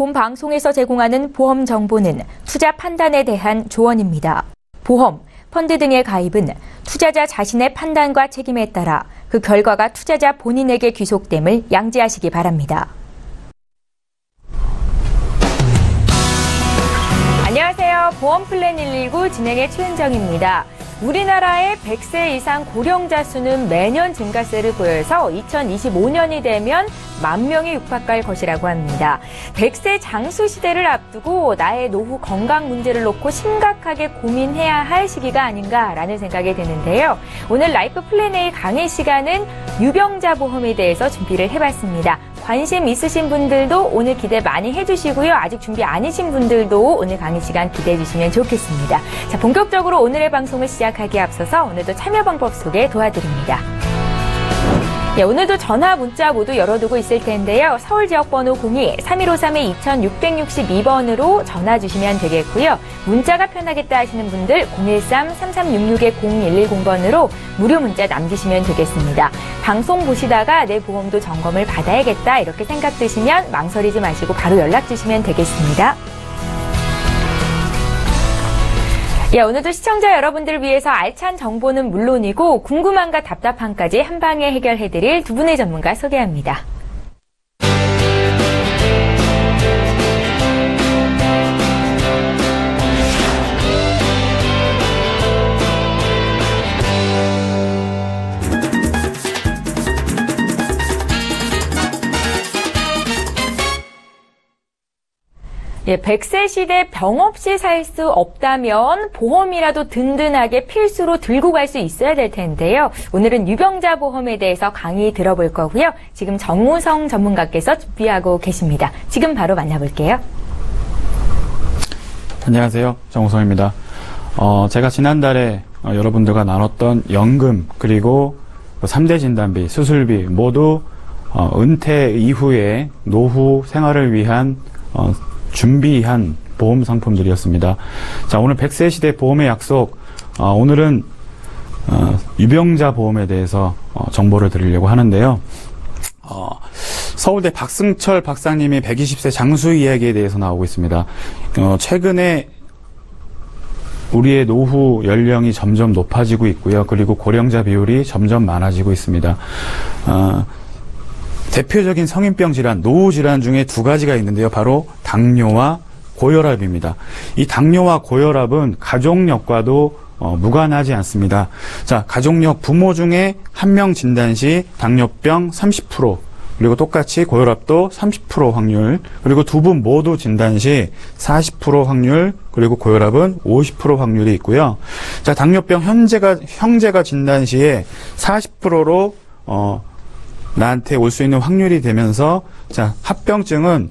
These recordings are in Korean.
본 방송에서 제공하는 보험 정보는 투자 판단에 대한 조언입니다. 보험, 펀드 등의 가입은 투자자 자신의 판단과 책임에 따라 그 결과가 투자자 본인에게 귀속됨을 양지하시기 바랍니다. 안녕하세요. 보험플랜 119 진행의 최은정입니다. 우리나라의 100세 이상 고령자 수는 매년 증가세를 보여서 2025년이 되면 10,000명이 육박할 것이라고 합니다. 100세 장수 시대를 앞두고 나의 노후 건강 문제를 놓고 심각하게 고민해야 할 시기가 아닌가라는 생각이 드는데요. 오늘 라이프 플랜 A 강의 시간은 유병자 보험에 대해서 준비를 해봤습니다. 관심 있으신 분들도 오늘 기대 많이 해주시고요. 아직 준비 아니신 분들도 오늘 강의 시간 기대해 주시면 좋겠습니다. 자, 본격적으로 오늘의 방송을 시작하기에 앞서서 오늘도 참여 방법 소개 도와드립니다. 네, 오늘도 전화, 문자 모두 열어두고 있을 텐데요. 서울 지역번호 02-3153-2662번으로 전화 주시면 되겠고요. 문자가 편하겠다 하시는 분들 013-3366-0110번으로 무료 문자 남기시면 되겠습니다. 방송 보시다가 내 보험도 점검을 받아야겠다 이렇게 생각 드시면 망설이지 마시고 바로 연락 주시면 되겠습니다. 예, 오늘도 시청자 여러분들을 위해서 알찬 정보는 물론이고 궁금함과 답답함까지 한 방에 해결해드릴 두 분의 전문가 소개합니다. 예, 100세 시대 병 없이 살 수 없다면 보험이라도 든든하게 필수로 들고 갈 수 있어야 될 텐데요. 오늘은 유병자 보험에 대해서 강의 들어볼 거고요. 지금 정우성 전문가께서 준비하고 계십니다. 지금 바로 만나볼게요. 안녕하세요. 정우성입니다. 제가 지난달에 여러분들과 나눴던 연금 그리고 3대 진단비, 수술비 모두 은퇴 이후에 노후 생활을 위한 준비한 보험 상품들이었습니다. 자, 오늘 100세 시대 보험의 약속, 오늘은 유병자 보험에 대해서 정보를 드리려고 하는데요. 서울대 박승철 박사님의 120세 장수 이야기에 대해서 나오고 있습니다. 최근에 우리의 노후 연령이 점점 높아지고 있고요. 그리고 고령자 비율이 점점 많아지고 있습니다. 대표적인 성인병 질환, 노후 질환 중에 두 가지가 있는데요. 바로 당뇨와 고혈압입니다. 이 당뇨와 고혈압은 가족력과도 무관하지 않습니다. 자, 가족력 부모 중에 한 명 진단 시 당뇨병 30%, 그리고 똑같이 고혈압도 30% 확률, 그리고 두 분 모두 진단 시 40% 확률, 그리고 고혈압은 50% 확률이 있고요. 자, 당뇨병 형제가 진단 시에 40%로 나한테 올 수 있는 확률이 되면서, 자, 합병증은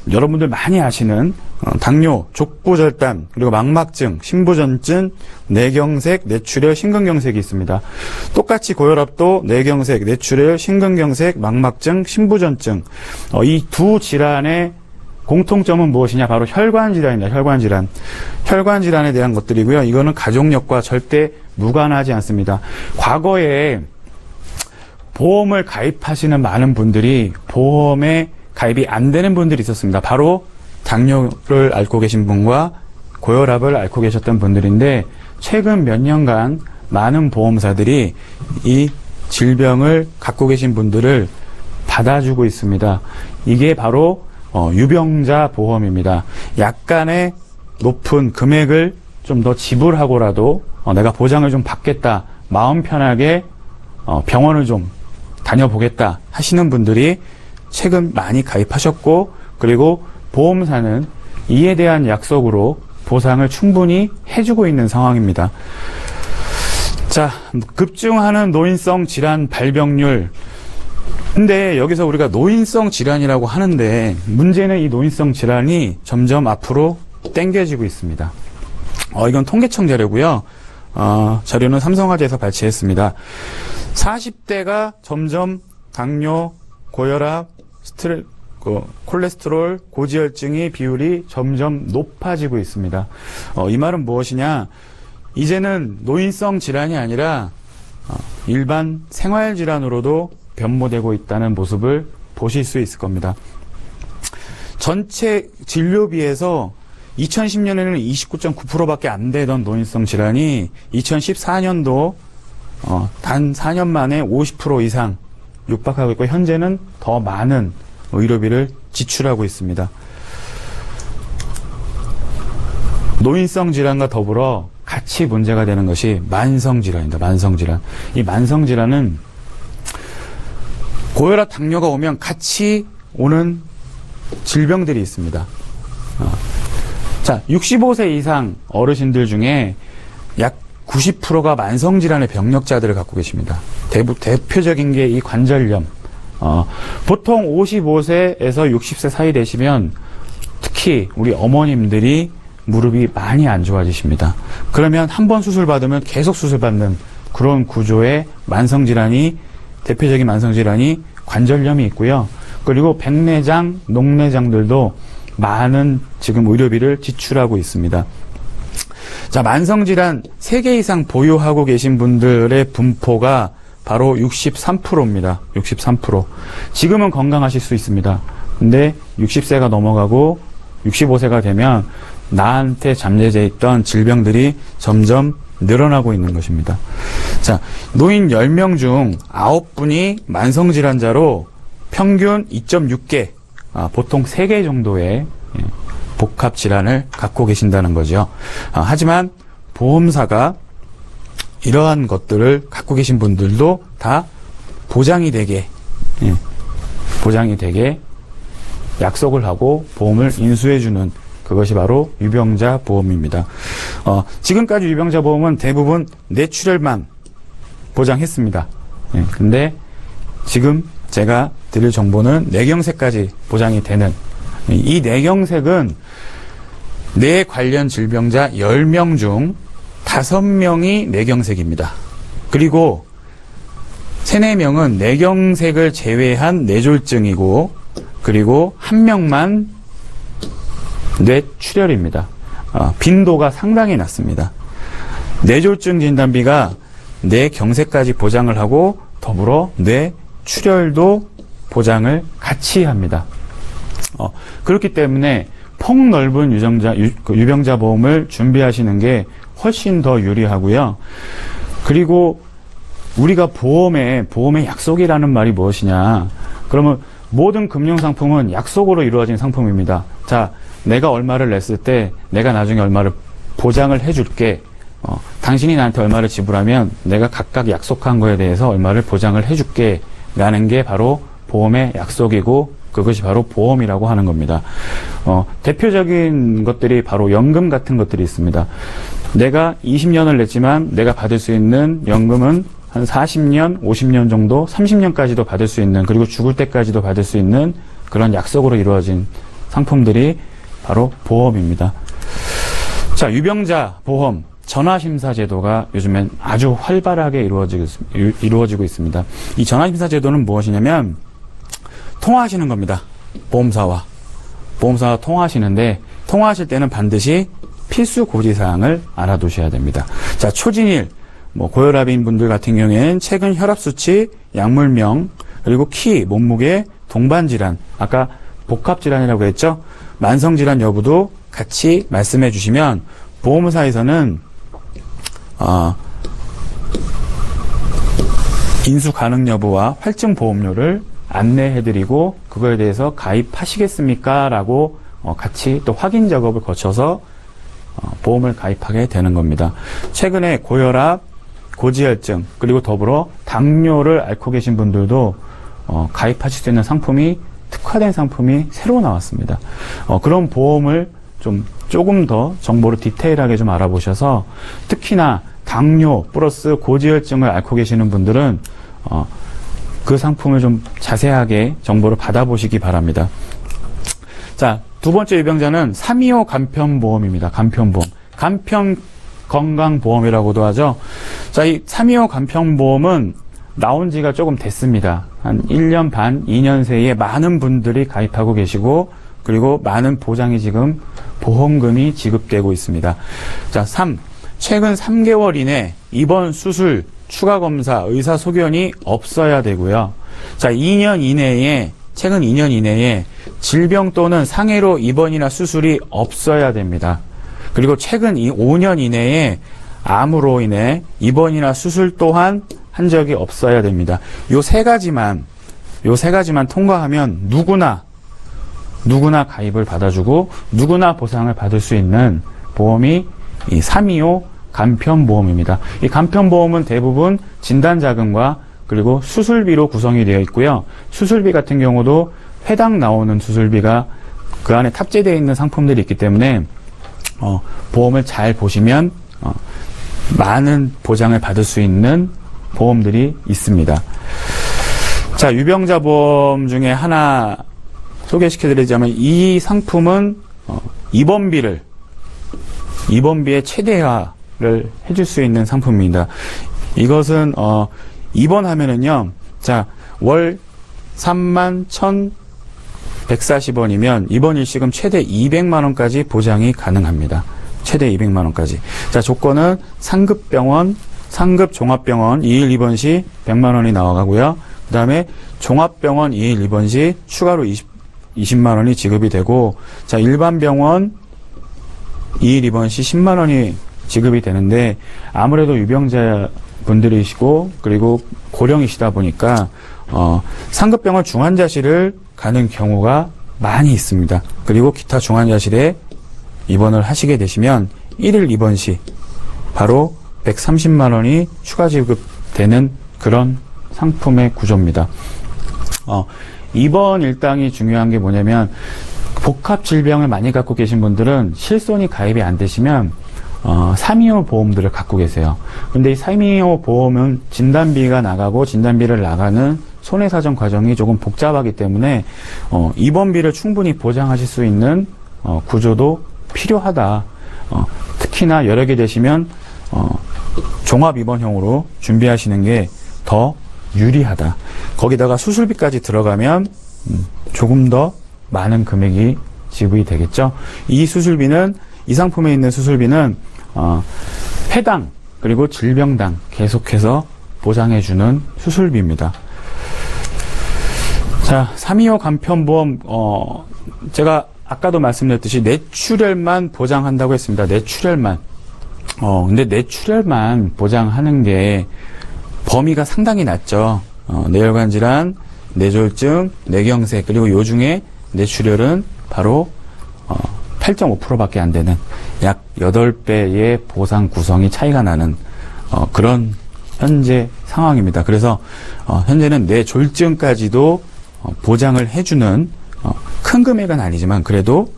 여러분들 많이 아시는 당뇨, 족부절단, 그리고 망막증, 신부전증, 뇌경색, 뇌출혈, 심근경색이 있습니다. 똑같이 고혈압도 뇌경색, 뇌출혈, 심근경색, 망막증, 신부전증, 이 두 질환의 공통점은 무엇이냐? 바로 혈관질환입니다. 혈관질환. 혈관질환에 대한 것들이고요. 이거는 가족력과 절대 무관하지 않습니다. 과거에 보험을 가입하시는 많은 분들이 보험에 가입이 안 되는 분들이 있었습니다. 바로 당뇨를 앓고 계신 분과 고혈압을 앓고 계셨던 분들인데, 최근 몇 년간 많은 보험사들이 이 질병을 갖고 계신 분들을 받아주고 있습니다. 이게 바로 유병자 보험입니다. 약간의 높은 금액을 좀 더 지불하고라도 내가 보장을 좀 받겠다, 마음 편하게 병원을 좀 다녀보겠다 하시는 분들이 최근 많이 가입하셨고, 그리고 보험사는 이에 대한 약속으로 보상을 충분히 해주고 있는 상황입니다. 자, 급증하는 노인성 질환 발병률. 근데 여기서 우리가 노인성 질환이라고 하는데, 문제는 이 노인성 질환이 점점 앞으로 당겨지고 있습니다. 이건 통계청 자료고요. 자료는 삼성화재에서 발췌했습니다. 40대가 점점 당뇨, 고혈압, 콜레스테롤, 고지혈증의 비율이 점점 높아지고 있습니다. 이 말은 무엇이냐? 이제는 노인성 질환이 아니라 일반 생활질환으로도 변모되고 있다는 모습을 보실 수 있을 겁니다. 전체 진료비에서 2010년에는 29.9%밖에 안 되던 노인성 질환이 2014년도 단 4년 만에 50% 이상 육박하고 있고, 현재는 더 많은 의료비를 지출하고 있습니다. 노인성 질환과 더불어 같이 문제가 되는 것이 만성 질환입니다. 만성 질환. 이 만성 질환은 고혈압, 당뇨가 오면 같이 오는 질병들이 있습니다. 자, 65세 이상 어르신들 중에 약 90%가 만성 질환의 병력자들을 갖고 계십니다. 대표적인 게 이 관절염. 보통 55세에서 60세 사이 되시면 특히 우리 어머님들이 무릎이 많이 안 좋아지십니다. 그러면 한 번 수술 받으면 계속 수술 받는 그런 구조의 만성 질환이, 대표적인 만성 질환이 관절염이 있고요. 그리고 백내장, 녹내장들도 많은 지금 의료비를 지출하고 있습니다. 자, 만성 질환 3개 이상 보유하고 계신 분들의 분포가 바로 63%입니다. 63%. 지금은 건강하실 수 있습니다. 근데 60세가 넘어가고 65세가 되면 나한테 잠재져 있던 질병들이 점점 늘어나고 있는 것입니다. 자, 노인 10명 중 9분이 만성질환자로 평균 2.6개, 보통 3개 정도의 복합질환을 갖고 계신다는 거죠. 하지만 보험사가 이러한 것들을 갖고 계신 분들도 다 보장이 되게 약속을 하고 보험을 인수해주는, 그것이 바로 유병자 보험입니다. 지금까지 유병자 보험은 대부분 뇌출혈만 보장했습니다. 근데 지금 제가 드릴 정보는 뇌경색까지 보장이 되는, 이 뇌경색은 뇌 관련 질병자 10명 중 5명이 뇌경색입니다. 그리고 3, 4명은 뇌경색을 제외한 뇌졸중이고, 그리고 1명만 뇌출혈입니다. 빈도가 상당히 낮습니다. 뇌졸중 진단비가 뇌경색까지 보장을 하고 더불어 뇌출혈도 보장을 같이 합니다. 그렇기 때문에 폭넓은 유병자 보험을 준비하시는 게 훨씬 더 유리하고요. 그리고 우리가 보험의 약속이라는 말이 무엇이냐? 그러면 모든 금융상품은 약속으로 이루어진 상품입니다. 자, 내가 얼마를 냈을 때 내가 나중에 얼마를 보장을 해줄게. 당신이 나한테 얼마를 지불하면 내가 각각 약속한 거에 대해서 얼마를 보장을 해줄게. 라는 게 바로 보험의 약속이고, 그것이 바로 보험이라고 하는 겁니다. 대표적인 것들이 바로 연금 같은 것들이 있습니다. 내가 20년을 냈지만 내가 받을 수 있는 연금은 한 40년, 50년 정도, 30년까지도 받을 수 있는, 그리고 죽을 때까지도 받을 수 있는 그런 약속으로 이루어진 상품들이 바로 보험입니다. 자, 유병자 보험 전화심사 제도가 요즘엔 아주 활발하게 이루어지고 있습니다. 이 전화심사 제도는 무엇이냐면 통화하시는 겁니다. 보험사와 통화하시는데, 통화하실 때는 반드시 필수 고지사항을 알아두셔야 됩니다. 자, 초진일, 고혈압인 분들 같은 경우에는 최근 혈압수치, 약물명, 그리고 키, 몸무게, 동반질환, 아까 복합질환이라고 했죠? 만성질환 여부도 같이 말씀해 주시면 보험사에서는 인수 가능 여부와 활증 보험료를 안내해드리고, 그거에 대해서 가입하시겠습니까? 라고 같이 또 확인 작업을 거쳐서 보험을 가입하게 되는 겁니다. 최근에 고혈압, 고지혈증, 그리고 더불어 당뇨를 앓고 계신 분들도 가입하실 수 있는 상품이, 특화된 상품이 새로 나왔습니다. 그런 보험을 조금 더 정보를 디테일하게 좀 알아보셔서, 특히나 당뇨 플러스 고지혈증을 앓고 계시는 분들은 그 상품을 좀 자세하게 정보를 받아보시기 바랍니다. 자, 두 번째 유병자는 325 간편보험입니다. 간편보험. 간편건강보험이라고도 하죠. 자, 이 325 간편보험은 나온 지가 조금 됐습니다. 한 1년 반, 2년 사이에 많은 분들이 가입하고 계시고, 그리고 많은 보장이 지금 보험금이 지급되고 있습니다. 자, 최근 3개월 이내 입원, 수술, 추가 검사, 의사 소견이 없어야 되고요. 자, 최근 2년 이내에 질병 또는 상해로 입원이나 수술이 없어야 됩니다. 그리고 최근 5년 이내에 암으로 인해 입원이나 수술 또한 한 적이 없어야 됩니다. 요 세 가지만 통과하면 누구나 가입을 받아주고 누구나 보상을 받을 수 있는 보험이 이 325 간편보험입니다. 이 간편보험은 대부분 진단자금과 그리고 수술비로 구성이 되어 있고요. 수술비 같은 경우도 회당 나오는 수술비가 그 안에 탑재되어 있는 상품들이 있기 때문에 보험을 잘 보시면 많은 보장을 받을 수 있는 보험들이 있습니다. 자, 유병자 보험 중에 하나 소개시켜드리자면 이 상품은 입원비의 최대화를 해줄 수 있는 상품입니다. 이것은 입원하면은요, 자, 월 31,140원이면 입원 일시금 최대 200만 원까지 보장이 가능합니다. 최대 200만 원까지. 자, 조건은 상급병원, 상급 종합병원 2일 입원 시 100만 원이 나와가고요. 그 다음에 종합병원 2일 입원 시 추가로 20만 원이 지급이 되고, 자, 일반 병원 2일 입원 시 10만 원이 지급이 되는데, 아무래도 유병자 분들이시고, 그리고 고령이시다 보니까, 상급병원 중환자실을 가는 경우가 많이 있습니다. 그리고 기타 중환자실에 입원을 하시게 되시면 1일 입원 시 바로 130만 원이 추가 지급되는 그런 상품의 구조입니다. 입원 일당이 중요한 게 뭐냐면, 복합 질병을 많이 갖고 계신 분들은 실손이 가입이 안 되시면 325 보험들을 갖고 계세요. 근데 이 325 보험은 진단비가 나가고 진단비를 나가는 손해사정 과정이 조금 복잡하기 때문에 입원비를 충분히 보장하실 수 있는 구조도 필요하다. 특히나 여러 개 되시면 종합 입원형으로 준비하시는 게 더 유리하다. 거기다가 수술비까지 들어가면 조금 더 많은 금액이 지급이 되겠죠. 이 수술비는, 이 상품에 있는 수술비는 회당 그리고 질병당 계속해서 보장해주는 수술비입니다. 자, 325 간편보험, 제가 아까도 말씀드렸듯이 뇌출혈만 보장한다고 했습니다. 뇌출혈만. 근데 뇌출혈만 보장하는 게 범위가 상당히 낮죠. 뇌혈관 질환, 뇌졸중, 뇌경색, 그리고 요중에 뇌출혈은 바로 8.5%밖에 안 되는 약 8배의 보상 구성이 차이가 나는 그런 현재 상황입니다. 그래서 현재는 뇌졸중까지도 보장을 해주는 큰 금액은 아니지만 그래도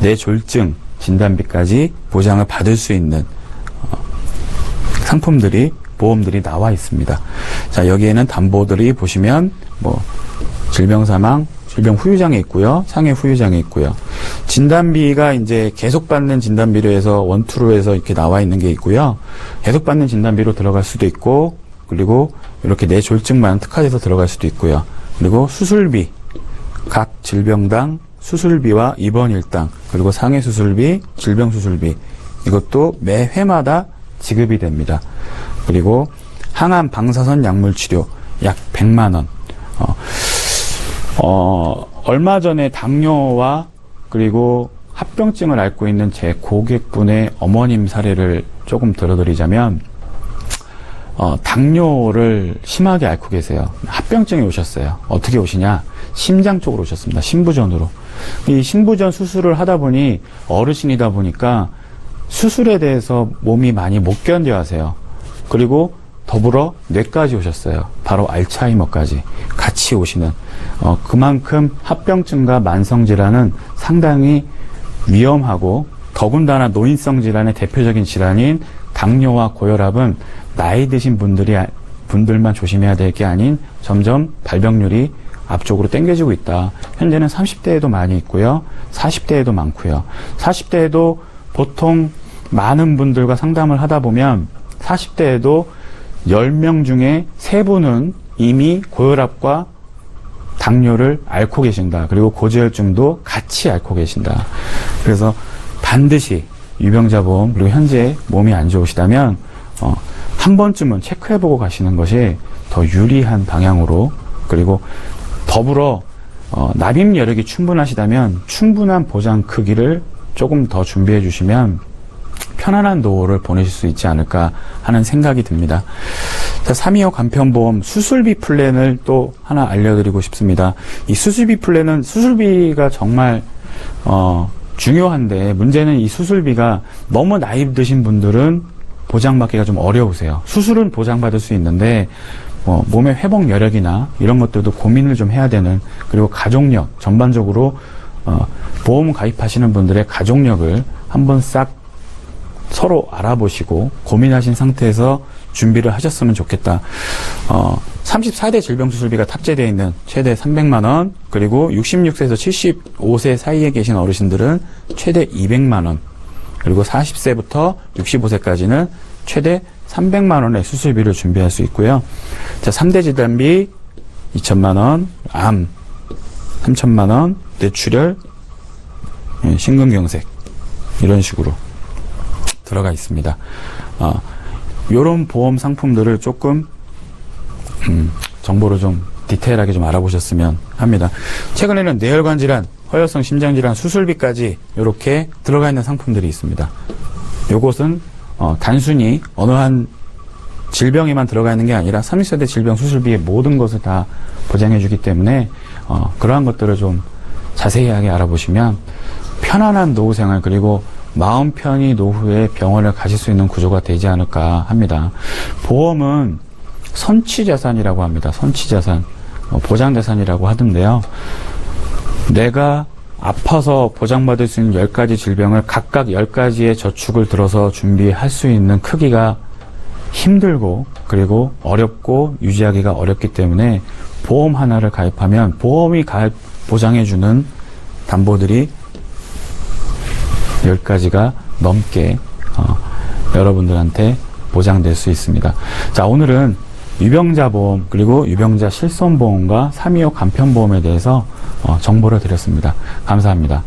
뇌졸중 진단비까지 보장을 받을 수 있는 상품들이, 보험들이 나와 있습니다. 자, 여기에는 담보들이 보시면 질병 사망, 질병 후유장애 있고요. 상해 후유장애 있고요. 진단비가 이제 계속 받는 진단비로 해서 원투로 해서 이렇게 나와 있는 게 있고요. 계속 받는 진단비로 들어갈 수도 있고, 그리고 이렇게 뇌졸중만 특화돼서 들어갈 수도 있고요. 그리고 수술비, 각 질병당 수술비와 입원 일당, 그리고 상해 수술비, 질병 수술비, 이것도 매 회마다 지급이 됩니다. 그리고 항암 방사선 약물 치료 약 100만 원. 얼마 전에 당뇨와 그리고 합병증을 앓고 있는 제 고객분의 어머님 사례를 조금 들어드리자면, 당뇨를 심하게 앓고 계세요. 합병증이 오셨어요. 어떻게 오시냐? 심장 쪽으로 오셨습니다. 신부전으로. 이 신부전 수술을 하다 보니 어르신이다 보니까 수술에 대해서 몸이 많이 못 견뎌 하세요. 그리고 더불어 뇌까지 오셨어요. 바로 알츠하이머까지 같이 오시는, 그만큼 합병증과 만성질환은 상당히 위험하고, 더군다나 노인성 질환의 대표적인 질환인 당뇨와 고혈압은 나이 드신 분들만 조심해야 될 게 아닌 점점 발병률이 앞쪽으로 당겨지고 있다. 현재는 30대에도 많이 있고요. 40대에도 많고요. 40대에도 보통 많은 분들과 상담을 하다 보면 40대에도 10명 중에 3분은 이미 고혈압과 당뇨를 앓고 계신다. 그리고 고지혈증도 같이 앓고 계신다. 그래서 반드시 유병자보험, 그리고 현재 몸이 안 좋으시다면 한 번쯤은 체크해보고 가시는 것이 더 유리한 방향으로, 그리고 더불어 납입 여력이 충분하시다면 충분한 보장 크기를 조금 더 준비해 주시면 편안한 노후를 보내실 수 있지 않을까 하는 생각이 듭니다. 자, 325 간편보험 수술비 플랜을 또 하나 알려드리고 싶습니다. 이 수술비 플랜은 수술비가 정말 중요한데 문제는 이 수술비가 너무 나이 드신 분들은 보장받기가 좀 어려우세요. 수술은 보장받을 수 있는데 몸의 회복 여력이나 이런 것들도 고민을 좀 해야 되는, 그리고 가족력 전반적으로 보험 가입하시는 분들의 가족력을 한번 싹 서로 알아보시고 고민하신 상태에서 준비를 하셨으면 좋겠다. 34대 질병수술비가 탑재되어 있는 최대 300만원, 그리고 66세에서 75세 사이에 계신 어르신들은 최대 200만원, 그리고 40세부터 65세까지는 최대 300만원의 수술비를 준비할 수 있고요. 자, 3대 질환비 2천만원, 암 3천만원, 뇌출혈, 심근경색 이런 식으로 들어가 있습니다. 요런 보험 상품들을 조금 정보를 좀 디테일하게 좀 알아보셨으면 합니다. 최근에는 뇌혈관 질환, 허혈성 심장 질환 수술비까지 이렇게 들어가 있는 상품들이 있습니다. 요것은 단순히 어느 한 질병에만 들어가 있는 게 아니라 30세대 질병 수술비의 모든 것을 다 보장해 주기 때문에 그러한 것들을 좀 자세하게 알아보시면 편안한 노후 생활, 그리고 마음 편히 노후에 병원을 가실 수 있는 구조가 되지 않을까 합니다. 보험은 선취자산이라고 합니다. 선취자산, 보장자산이라고 하던데요. 내가 아파서 보장받을 수 있는 10가지 질병을 각각 10가지의 저축을 들어서 준비할 수 있는 크기가 힘들고, 그리고 어렵고 유지하기가 어렵기 때문에 보험 하나를 가입하면 보험이 보장해주는 담보들이 10가지가 넘게 여러분들한테 보장될 수 있습니다. 자, 오늘은 유병자 보험, 그리고 유병자 실손보험과 325 간편보험에 대해서 정보를 드렸습니다. 감사합니다.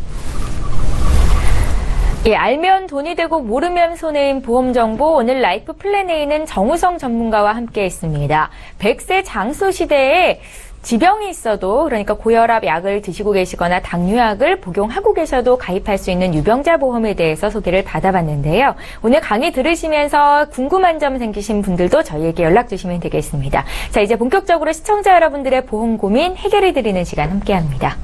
예, 알면 돈이 되고 모르면 손해인 보험 정보, 오늘 라이프 플랜에는 정우성 전문가와 함께 했습니다. 100세 장수 시대에 지병이 있어도, 그러니까 고혈압 약을 드시고 계시거나 당뇨약을 복용하고 계셔도 가입할 수 있는 유병자 보험에 대해서 소개를 받아봤는데요. 오늘 강의 들으시면서 궁금한 점 생기신 분들도 저희에게 연락 주시면 되겠습니다. 자, 이제 본격적으로 시청자 여러분들의 보험 고민 해결해드리는 시간 함께합니다.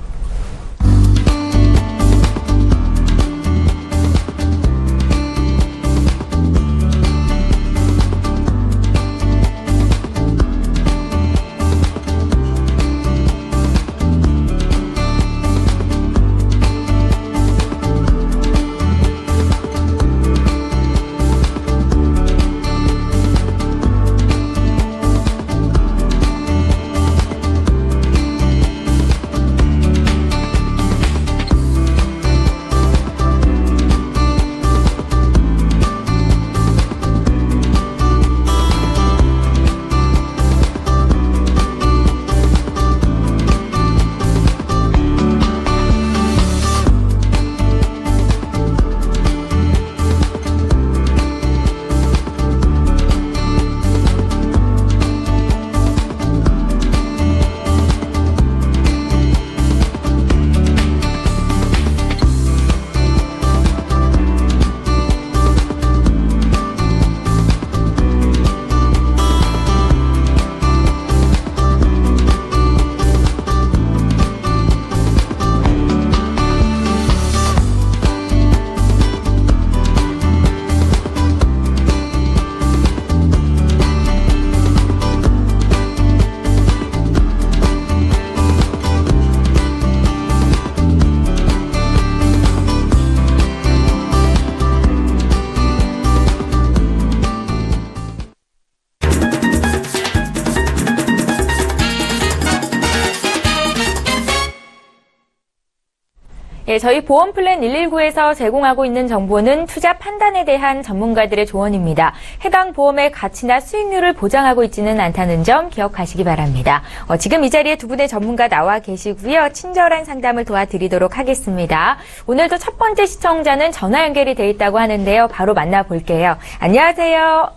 예, 저희 보험플랜 119에서 제공하고 있는 정보는 투자 판단에 대한 전문가들의 조언입니다. 해당 보험의 가치나 수익률을 보장하고 있지는 않다는 점 기억하시기 바랍니다. 지금 이 자리에 두 분의 전문가 나와 계시고요. 친절한 상담을 도와드리도록 하겠습니다. 오늘도 첫 번째 시청자는 전화 연결이 돼 있다고 하는데요. 바로 만나볼게요. 안녕하세요.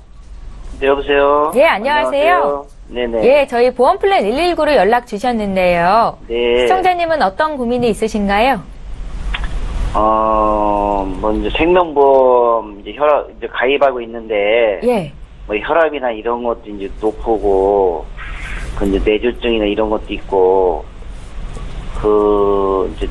네, 여보세요. 네, 안녕하세요. 네네. 예, 저희 보험플랜 119로 연락 주셨는데요. 네. 시청자님은 어떤 고민이 있으신가요? 이제 생명보험, 이제 혈압, 이제 가입하고 있는데, 예. 뭐 혈압이나 이런 것도 이제 높고, 이제 뇌졸중이나 이런 것도 있고, 이제,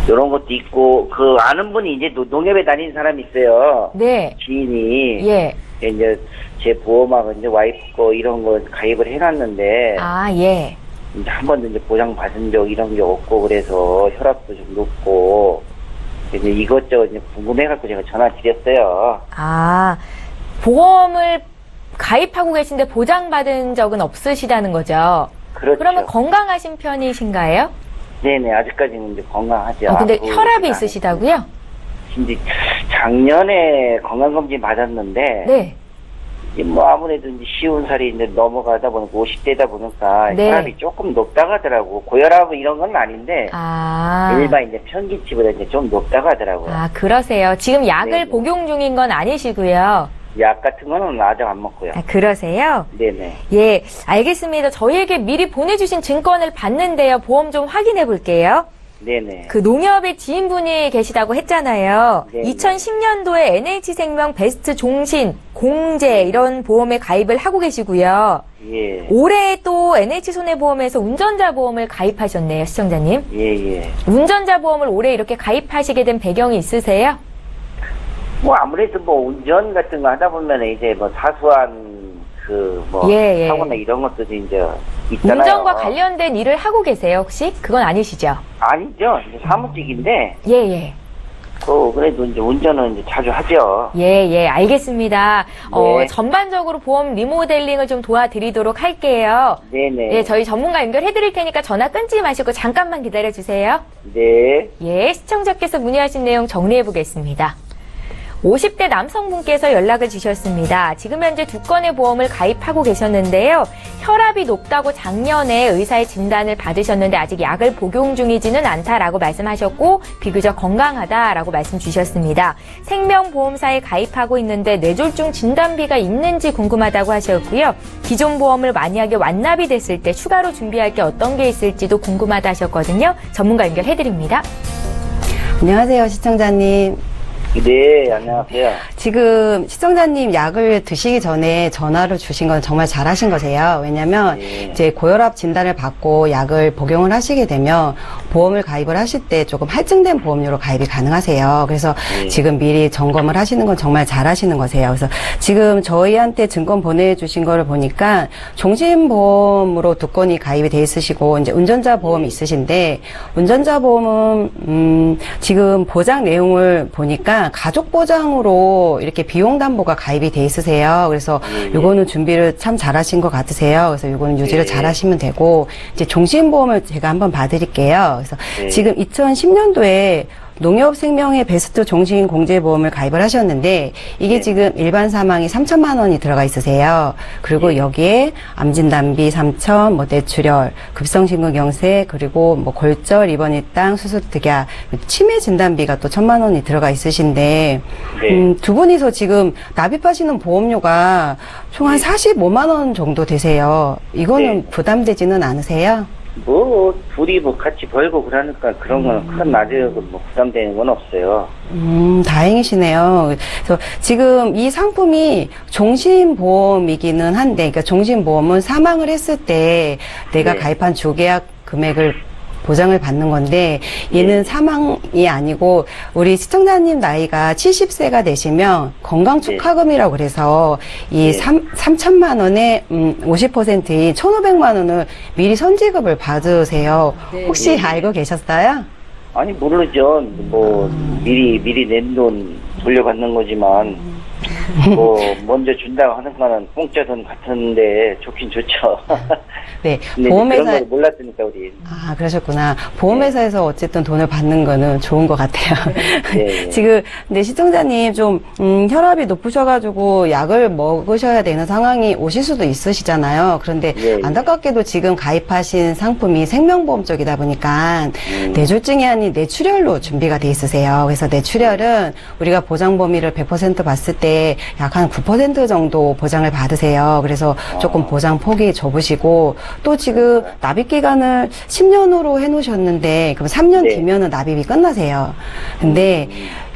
이런 것도 있고, 아는 분이 이제 농협에 다니는 사람이 있어요. 네. 지인이. 예. 이제 제 보험하고 이제 와이프 거 이런 거 가입을 해놨는데, 아, 예. 이제 한 번도 이제 보장받은 적 이런 게 없고, 그래서 혈압도 좀 높고, 이제 이것저것 이제 궁금해갖고 제가 전화 드렸어요. 아, 보험을 가입하고 계신데 보장받은 적은 없으시다는 거죠? 그렇죠. 그러면 건강하신 편이신가요? 네네, 아직까지는 이제 건강하죠. 근데 아프지는 혈압이 않아요. 있으시다고요? 이제 작년에 건강검진 받았는데, 네. 이제 뭐 아무래도 이제 쉬운 살이 이제 넘어가다 보니까 50대다 보니까 네. 혈압이 조금 높다고 하더라고. 고혈압 이런 건 아닌데, 아. 일반 이제 평균치보다 이제 좀 높다고 하더라고요. 아, 그러세요. 지금 약을 네네. 복용 중인 건 아니시고요. 약 같은 거는 아직 안 먹고요. 아, 그러세요? 네네. 예, 알겠습니다. 저희에게 미리 보내주신 증권을 봤는데요. 보험 좀 확인해 볼게요. 네네. 그 농협의 지인분이 계시다고 했잖아요. 네. 2010년도에 NH생명 베스트 종신, 공제 이런 보험에 가입을 하고 계시고요. 예. 올해 또 NH손해보험에서 운전자 보험을 가입하셨네요, 시청자님. 예. 운전자 보험을 올해 이렇게 가입하시게 된 배경이 있으세요? 뭐 아무래도 뭐 운전 같은 거 하다 보면 이제 뭐 사소한 예. 사고나 이런 것도 이제 있잖아요. 운전과 관련된 일을 하고 계세요, 혹시? 그건 아니시죠? 아니죠. 이제 사무직인데 예. 그래도 이제 운전은 이제 자주 하죠. 예, 알겠습니다. 네. 전반적으로 보험 리모델링을 좀 도와드리도록 할게요. 네네. 예, 저희 전문가 연결해드릴 테니까 전화 끊지 마시고 잠깐만 기다려주세요. 네. 예, 시청자께서 문의하신 내용 정리해보겠습니다. 50대 남성분께서 연락을 주셨습니다. 지금 현재 2건의 보험을 가입하고 계셨는데요. 혈압이 높다고 작년에 의사의 진단을 받으셨는데 아직 약을 복용 중이지는 않다라고 말씀하셨고 비교적 건강하다라고 말씀 주셨습니다. 생명보험사에 가입하고 있는데 뇌졸중 진단비가 있는지 궁금하다고 하셨고요. 기존 보험을 만약에 완납이 됐을 때 추가로 준비할 게 어떤 게 있을지도 궁금하다 하셨거든요. 전문가 연결해드립니다. 안녕하세요, 시청자님. 네, 안녕하세요. 지금 시청자님 약을 드시기 전에 전화를 주신 건 정말 잘하신 거세요. 왜냐면 네. 이제 고혈압 진단을 받고 약을 복용을 하시게 되면 보험을 가입을 하실 때 조금 할증된 보험료로 가입이 가능하세요. 그래서 네. 지금 미리 점검을 하시는 건 정말 잘하시는 거세요. 그래서 지금 저희한테 증권 보내주신 거를 보니까 종신보험으로 2건이 가입이 돼 있으시고 이제 운전자 보험이 있으신데 운전자 보험은 지금 보장 내용을 보니까 가족 보장으로 이렇게 비용 담보가 가입이 돼 있으세요. 그래서 요거는 준비를 참 잘하신 것 같으세요. 그래서 요거는 유지를 네. 잘하시면 되고 이제 종신보험을 제가 한번 봐드릴게요. 그래서 네. 지금 2010년도에 농협생명의 베스트 종신공제보험을 가입을 하셨는데 이게 네. 지금 일반 사망이 3천만 원이 들어가 있으세요. 그리고 네. 여기에 암진단비 3천, 뭐 뇌출혈, 급성심근경색, 그리고 뭐 골절, 입원 일당, 수술특약, 치매 진단비가 또 1,000만 원이 들어가 있으신데 네. 두 분이서 지금 납입하시는 보험료가 총 한 45만 원 정도 되세요. 이거는 네. 부담되지는 않으세요? 둘이 같이 벌고 그러니까 그런 거는 큰 낮은 부담되는 건 없어요. 다행이시네요. 그래서 지금 이 상품이 종신보험이기는 한데, 그러니까 종신보험은 사망을 했을 때 내가 네. 가입한 주계약 금액을 보장을 받는 건데 얘는 네. 사망이 아니고 우리 시청자님 나이가 70세가 되시면 건강축하금이라고 그래서 이 네. 3천만 원에 50%인 1,500만 원을 미리 선지급을 받으세요. 혹시 알고 계셨어요? 아니 모르죠. 미리 낸 돈 돌려받는 거지만 먼저 준다고 하는 거는 공짜 돈 같은데 좋긴 좋죠. 네, 근데 보험회사 그런 걸 몰랐으니까 우리. 아, 그러셨구나. 보험회사에서 어쨌든 돈을 받는 거는 좋은 것 같아요. 네. 지금, 근데 시청자님 좀, 혈압이 높으셔가지고 약을 먹으셔야 되는 상황이 오실 수도 있으시잖아요. 그런데 네. 안타깝게도 지금 가입하신 상품이 생명보험 쪽이다 보니까 뇌졸중이 아닌 뇌출혈로 준비가 돼 있으세요. 그래서 뇌출혈은 우리가 보장 범위를 100% 봤을 때 때 약 한 9% 정도 보장을 받으세요. 그래서 조금 보장 폭이 좁으시고 또 지금 납입 기간을 10년으로 해놓으셨는데 그럼 3년 네. 뒤면은 납입이 끝나세요. 근데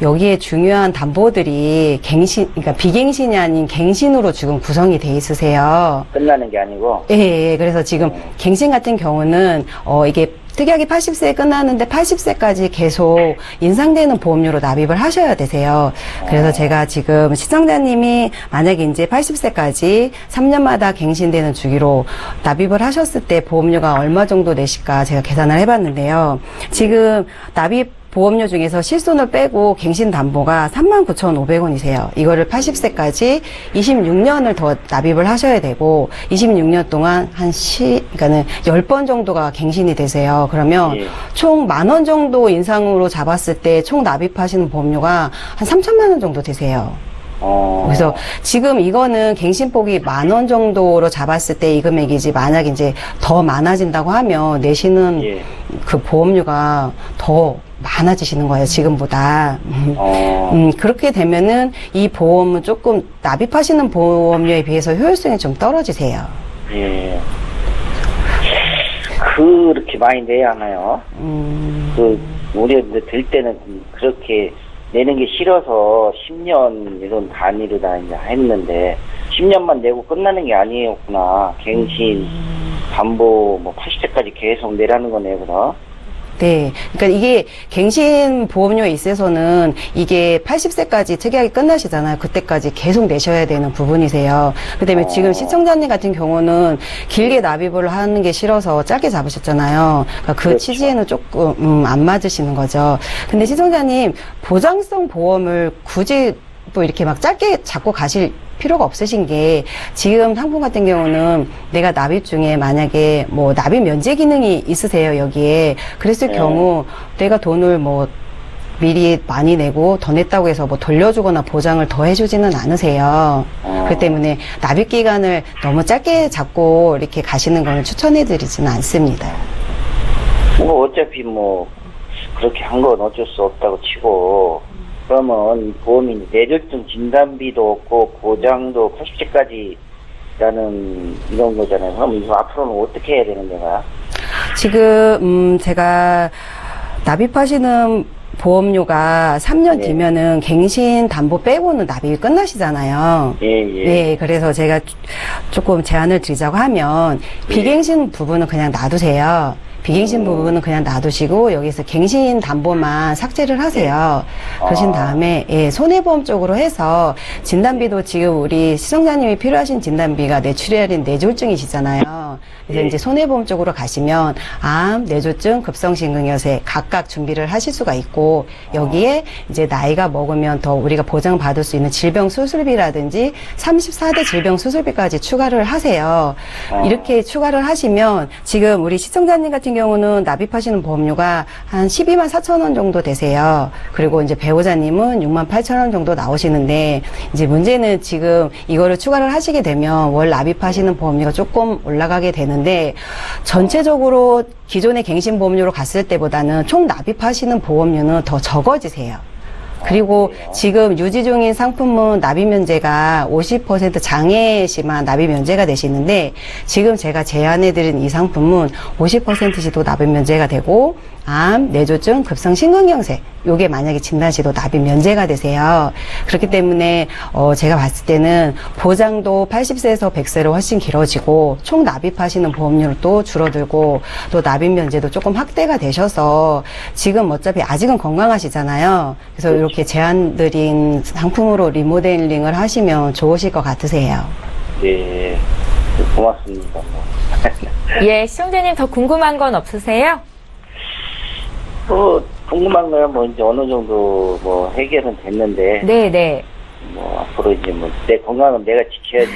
여기에 중요한 담보들이 갱신, 그러니까 비갱신이 아닌 갱신으로 지금 구성이 돼 있으세요. 끝나는 게 아니고. 예, 예. 그래서 지금 갱신 같은 경우는 이게 특약이 80세에 끝나는데 80세까지 계속 인상되는 보험료로 납입을 하셔야 되세요. 그래서 제가 지금 시청자님이 만약에 이제 80세까지 3년마다 갱신되는 주기로 납입을 하셨을 때 보험료가 얼마 정도 내실까 제가 계산을 해봤는데요. 지금 납입 보험료 중에서 실손을 빼고 갱신 담보가 39,500원이세요. 이거를 80세까지 26년을 더 납입을 하셔야 되고 26년 동안 그러니까는 10번 정도가 갱신이 되세요. 그러면 예. 총 10,000원 정도 인상으로 잡았을 때 총 납입하시는 보험료가 한 3,000만 원 정도 되세요. 그래서 지금 이거는 갱신폭이 10,000원 정도로 잡았을 때 이 금액이지 만약에 이제 더 많아진다고 하면 내시는 예. 그 보험료가 더 많아지시는 거예요, 지금보다. 그렇게 되면은 이 보험은 조금 납입하시는 보험료에 비해서 효율성이 좀 떨어지세요. 예. 그렇게 많이 내야 하나요? 우리가 들 때는 그렇게 내는 게 싫어서 10년 이런 단위로 다 이제 했는데 10년만 내고 끝나는 게 아니었구나. 갱신, 담보, 80세까지 계속 내라는 거네요, 그럼. 네. 그러니까 이게 갱신 보험료에 있어서는 이게 80세까지 특약이 끝나시잖아요. 그때까지 계속 내셔야 되는 부분이세요. 그다음에 지금 시청자님 같은 경우는 길게 납입을 하는 게 싫어서 짧게 잡으셨잖아요. 그러니까 그 그렇죠. 취지에는 조금 안 맞으시는 거죠. 근데 시청자님 보장성 보험을 굳이 또 이렇게 막 짧게 잡고 가실 필요가 없으신 게 지금 상품 같은 경우는 내가 납입 중에 만약에 납입 면제 기능이 있으세요, 여기에. 그랬을 경우 내가 돈을 미리 많이 내고 더 냈다고 해서 돌려주거나 보장을 더 해주지는 않으세요. 그렇기 때문에 납입 기간을 너무 짧게 잡고 이렇게 가시는 거는 추천해드리지는 않습니다. 어차피 그렇게 한 건 어쩔 수 없다고 치고, 그러면 보험이 뇌졸중 진단비도 없고 보장도 80세까지라는 이런 거잖아요. 그럼 이거 앞으로는 어떻게 해야 되는 거야? 지금 제가 납입하시는 보험료가 3년 네. 뒤면은 갱신 담보 빼고는 납입이 끝나시잖아요. 예, 예. 네, 그래서 제가 조금 제안을 드리자고 하면 비갱신 부분은 그냥 놔두세요. 비갱신 부분은 그냥 놔두시고 여기서 갱신 담보만 삭제를 하세요. 그러신 다음에 손해보험 쪽으로 해서 진단비도 지금 우리 시청자님이 필요하신 진단비가 뇌출혈인 뇌졸중이시잖아요. 그래서 이제 손해보험 쪽으로 가시면 암, 뇌졸중, 급성심근경색 각각 준비를 하실 수가 있고 여기에 이제 나이가 먹으면 더 우리가 보장받을 수 있는 질병 수술비라든지 34대 질병 수술비까지 추가를 하세요. 이렇게 추가를 하시면 지금 우리 시청자님 같은 경우는 납입하시는 보험료가 한 12만 4천 원 정도 되세요. 그리고 이제 배우자님은 6만 8천 원 정도 나오시는데 이제 문제는 지금 이거를 추가를 하시게 되면 월 납입하시는 보험료가 조금 올라가게 되는데 전체적으로 기존의 갱신 보험료로 갔을 때보다는 총 납입하시는 보험료는 더 적어지세요. 그리고 지금 유지 중인 상품은 납입 면제가 50% 장애시만 납입 면제가 되시는데 지금 제가 제안해드린 이 상품은 50%시도 납입 면제가 되고 암, 뇌졸중, 급성심근경색 요게 만약에 진단시도 납입 면제가 되세요. 그렇기 때문에 제가 봤을 때는 보장도 80세에서 100세로 훨씬 길어지고 총 납입하시는 보험료도 줄어들고 또 납입 면제도 조금 확대가 되셔서 지금 어차피 아직은 건강하시잖아요. 그래서 이렇게 제안드린 상품으로 리모델링을 하시면 좋으실 것 같으세요. 네, 고맙습니다. 예, 시청자님 더 궁금한 건 없으세요? 궁금한 거야, 이제 어느 정도, 해결은 됐는데. 네네. 앞으로 이제 내 건강은 내가 지켜야지,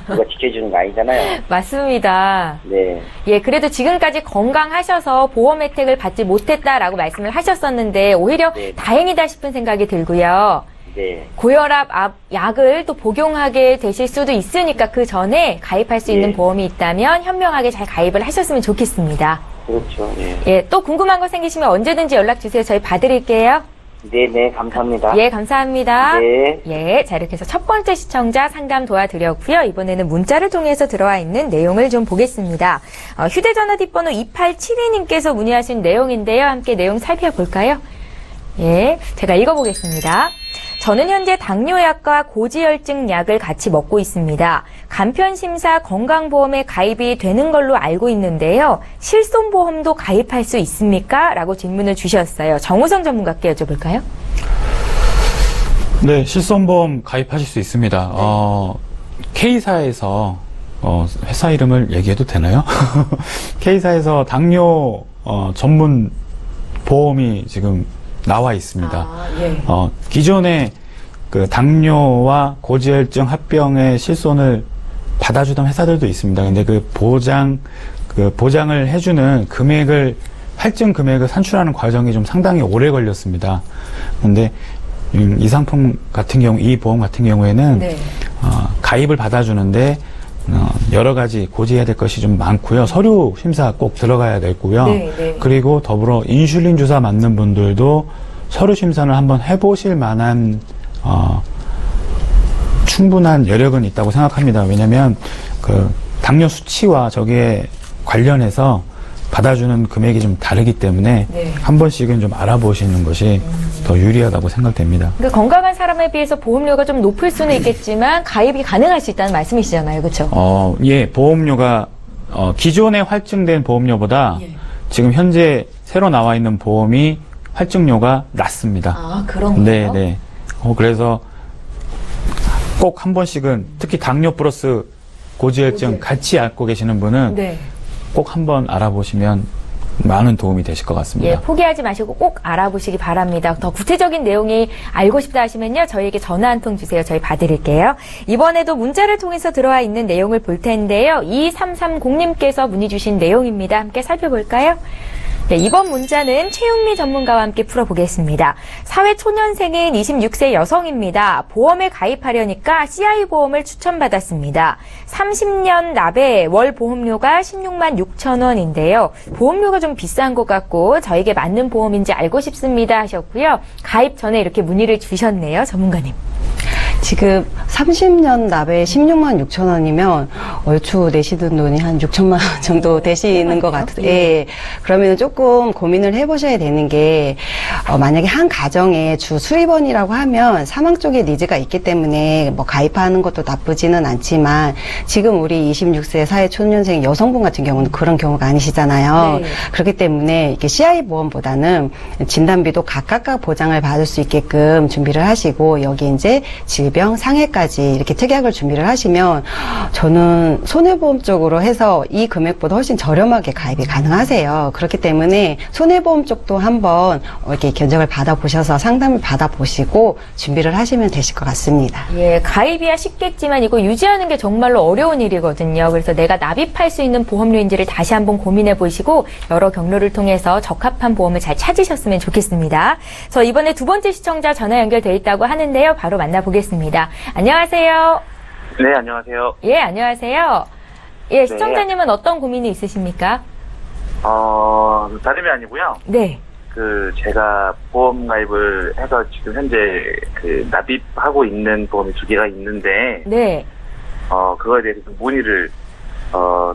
누가 지켜주는 거 아니잖아요. 맞습니다. 네. 예, 그래도 지금까지 건강하셔서 보험 혜택을 받지 못했다라고 말씀을 하셨었는데 오히려 네. 다행이다 싶은 생각이 들고요. 네. 고혈압 약을 또 복용하게 되실 수도 있으니까 그 전에 가입할 수 있는 예. 보험이 있다면 현명하게 잘 가입을 하셨으면 좋겠습니다. 그렇죠, 예. 예, 또 궁금한 거 생기시면 언제든지 연락 주세요. 저희 봐드릴게요. 네네, 감사합니다. 예, 감사합니다. 네. 예, 자, 이렇게 해서 첫 번째 시청자 상담 도와드렸고요. 이번에는 문자를 통해서 들어와 있는 내용을 좀 보겠습니다. 휴대전화 뒷번호 2872님께서 문의하신 내용인데요. 함께 내용 살펴볼까요? 예, 제가 읽어보겠습니다. 저는 현재 당뇨약과 고지혈증 약을 같이 먹고 있습니다. 간편심사 건강보험에 가입이 되는 걸로 알고 있는데요. 실손보험도 가입할 수 있습니까? 라고 질문을 주셨어요. 정우성 전문가께 여쭤볼까요? 네, 실손보험 가입하실 수 있습니다. K사에서 회사 이름을 얘기해도 되나요? K사에서 당뇨 전문 보험이 지금 나와 있습니다. 예. 기존에 그 당뇨와 고지혈증 합병의 실손을 받아주던 회사들도 있습니다. 근데 그 보장을 해주는 할증 금액을 산출하는 과정이 좀 상당히 오래 걸렸습니다. 근데 이 상품 같은 경우, 이 보험 같은 경우에는 네. 가입을 받아주는데 여러 가지 고지해야 될 것이 좀 많고요. 서류 심사 꼭 들어가야 되고요. 네, 네. 그리고 더불어 인슐린 주사 맞는 분들도 서류 심사를 한번 해보실 만한 충분한 여력은 있다고 생각합니다. 왜냐하면 그 당뇨 수치와 저기에 관련해서 받아주는 금액이 좀 다르기 때문에 네. 한 번씩은 좀 알아보시는 것이 더 유리하다고 생각됩니다. 그러니까 건강한 사람에 비해서 보험료가 좀 높을 수는 있겠지만 가입이 가능할 수 있다는 말씀이시잖아요. 그렇죠? 예, 보험료가 기존에 할증된 보험료보다 예. 지금 현재 새로 나와 있는 보험이 할증료가 낮습니다. 아, 그런가요? 네. 그래서 꼭 한 번씩은 특히 당뇨 플러스 고지혈증 같이 앓고 계시는 분은 네. 꼭 한번 알아보시면 많은 도움이 되실 것 같습니다. 예, 포기하지 마시고 꼭 알아보시기 바랍니다. 더 구체적인 내용이 알고 싶다 하시면요. 저희에게 전화 한 통 주세요. 저희 봐드릴게요. 이번에도 문자를 통해서 들어와 있는 내용을 볼 텐데요. 2330님께서 문의 주신 내용입니다. 함께 살펴볼까요? 네, 이번 문자는 최윤미 전문가와 함께 풀어보겠습니다. 사회초년생인 26세 여성입니다. 보험에 가입하려니까 CI보험을 추천받았습니다. 30년 납에 월 보험료가 16만 6천 원인데요. 보험료가 좀 비싼 것 같고 저에게 맞는 보험인지 알고 싶습니다 하셨고요. 가입 전에 이렇게 문의를 주셨네요. 전문가님. 지금 30년 납에 16만 6천 원이면 얼추 내시던 돈이 한 6천만 원 정도 되시는 것 같아요. 예. 그러면 조금 고민을 해보셔야 되는 게 만약에 한 가정에 주 수입원이라고 하면 사망 쪽에 니즈가 있기 때문에 뭐 가입하는 것도 나쁘지는 않지만 지금 우리 26세 사회초년생 여성분 같은 경우는 그런 경우가 아니시잖아요. 네. 그렇기 때문에 이렇게 CI 보험보다는 진단비도 각각 보장을 받을 수 있게끔 준비를 하시고 여기 이제 질병 상해까지 이렇게 특약을 준비를 하시면 저는 손해보험 쪽으로 해서 이 금액보다 훨씬 저렴하게 가입이 가능하세요. 그렇기 때문에 손해보험 쪽도 한번 이렇게 견적을 받아보셔서 상담을 받아보시고 준비를 하시면 되실 것 같습니다. 예, 가입이야 쉽겠지만 이거 유지하는 게 정말로 어려운 일이거든요. 그래서 내가 납입할 수 있는 보험료인지를 다시 한번 고민해 보시고 여러 경로를 통해서 적합한 보험을 잘 찾으셨으면 좋겠습니다. 저 이번에 두 번째 시청자 전화 연결돼 있다고 하는데요. 바로 만나보겠습니다. 안녕하세요. 네, 안녕하세요. 예, 안녕하세요. 예, 시청자님은 어떤 고민이 있으십니까? 다름이 아니고요. 네. 제가 보험 가입을 해서 지금 현재 납입하고 있는 보험이 2개가 있는데, 네. 그거에 대해서 좀 문의를,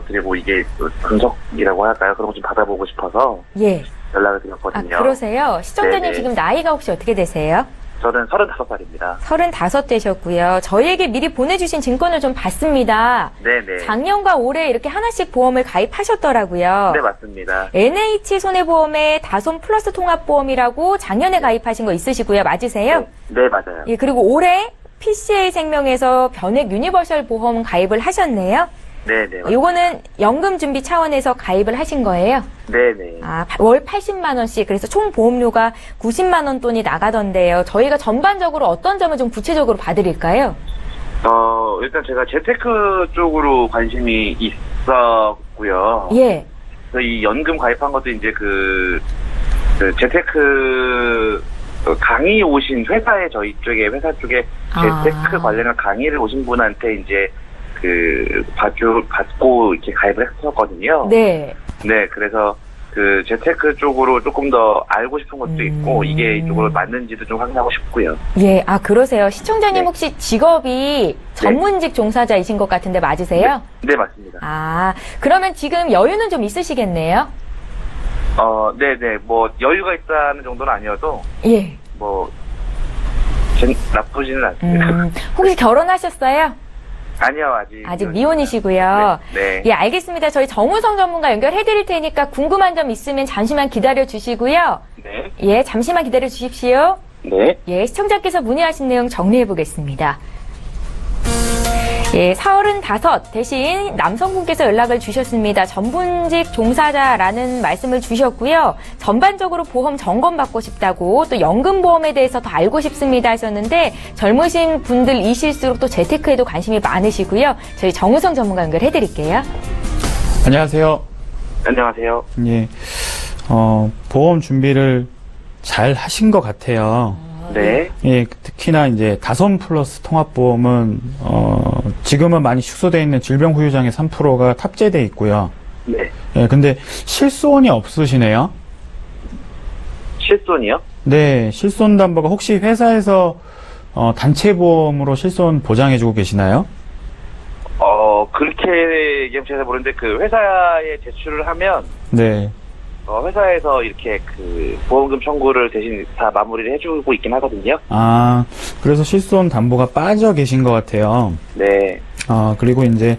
드리고 이게 분석이라고 할까요? 그런 거 좀 받아보고 싶어서. 예. 연락을 드렸거든요. 아, 그러세요? 시청자님 네네. 지금 나이가 혹시 어떻게 되세요? 저는 35살입니다. 35 되셨고요. 저희에게 미리 보내주신 증권을 좀 봤습니다. 네네. 작년과 올해 이렇게 하나씩 보험을 가입하셨더라고요. 네, 맞습니다. NH 손해보험의 다손 플러스 통합보험이라고 작년에 가입하신 거 있으시고요. 맞으세요? 네, 맞아요. 예, 그리고 올해 PCA 생명에서 변액 유니버셜 보험 가입을 하셨네요. 네네. 요거는 연금 준비 차원에서 가입을 하신 거예요? 네네. 아, 월 80만 원씩. 그래서 총 보험료가 90만 원 돈이 나가던데요. 저희가 전반적으로 어떤 점을 좀 구체적으로 봐드릴까요? 일단 제가 재테크 쪽으로 관심이 있었고요. 예. 그래서 이 연금 가입한 것도 이제 재테크 강의 오신 회사에 저희 쪽에 회사 쪽에 재테크 관련한 강의를 오신 분한테 이제 받고 이렇게 가입을 했었거든요. 네. 네, 그래서 그 재테크 쪽으로 조금 더 알고 싶은 것도 있고 이게 이쪽으로 맞는지도 좀 확인하고 싶고요. 예, 아, 그러세요. 시청자님 네. 혹시 직업이 전문직 종사자이신 것 같은데 맞으세요? 네, 맞습니다. 아, 그러면 지금 여유는 좀 있으시겠네요? 네네. 뭐 여유가 있다는 정도는 아니어도 예. 뭐 나쁘지는 않습니다. 혹시 결혼하셨어요? 아니요, 아직 미혼이시고요. 네. 예, 알겠습니다. 저희 정우성 전문가 연결해 드릴 테니까 궁금한 점 있으면 잠시만 기다려 주시고요. 네. 예, 잠시만 기다려 주십시오. 네. 예, 시청자께서 문의하신 내용 정리해 보겠습니다. 예, 35 대신 남성분께서 연락을 주셨습니다. 전문직 종사자라는 말씀을 주셨고요. 전반적으로 보험 점검받고 싶다고 또 연금보험에 대해서 더 알고 싶습니다 하셨는데 젊으신 분들이실수록 또 재테크에도 관심이 많으시고요. 저희 정우성 전문가 연결해 드릴게요. 안녕하세요. 안녕하세요. 예, 보험 준비를 잘 하신 것 같아요. 네. 예, 특히나 이제 다손 플러스 통합보험은 지금은 많이 축소되어 있는 질병 후유장의 3%가 탑재되어 있고요. 네. 예, 근데 실손이 없으시네요. 실손이요? 네, 실손 담보가 혹시 회사에서 단체 보험으로 실손 보장해주고 계시나요? 그렇게 얘기하면 제가 모르는데 그 회사에 제출을 하면 네. 회사에서 이렇게 그 보험금 청구를 대신 다 마무리를 해주고 있긴 하거든요. 아, 그래서 실손 담보가 빠져 계신 것 같아요. 네. 그리고 이제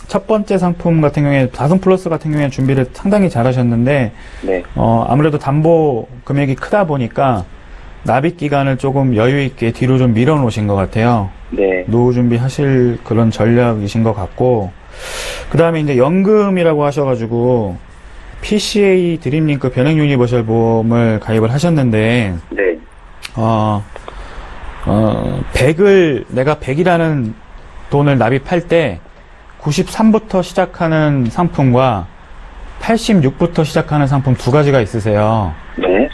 첫 번째 상품 같은 경우에 다손 플러스 같은 경우에 준비를 상당히 잘 하셨는데 네. 아무래도 담보 금액이 크다 보니까 납입 기간을 조금 여유 있게 뒤로 좀 밀어 놓으신 것 같아요. 네. 노후 준비하실 그런 전략이신 것 같고, 그 다음에 이제 연금이라고 하셔가지고 PCA 드림링크 변액 유니버셜 보험을 가입을 하셨는데, 네. 100이라는 돈을 납입할 때 93부터 시작하는 상품과 86부터 시작하는 상품 두 가지가 있으세요. 네.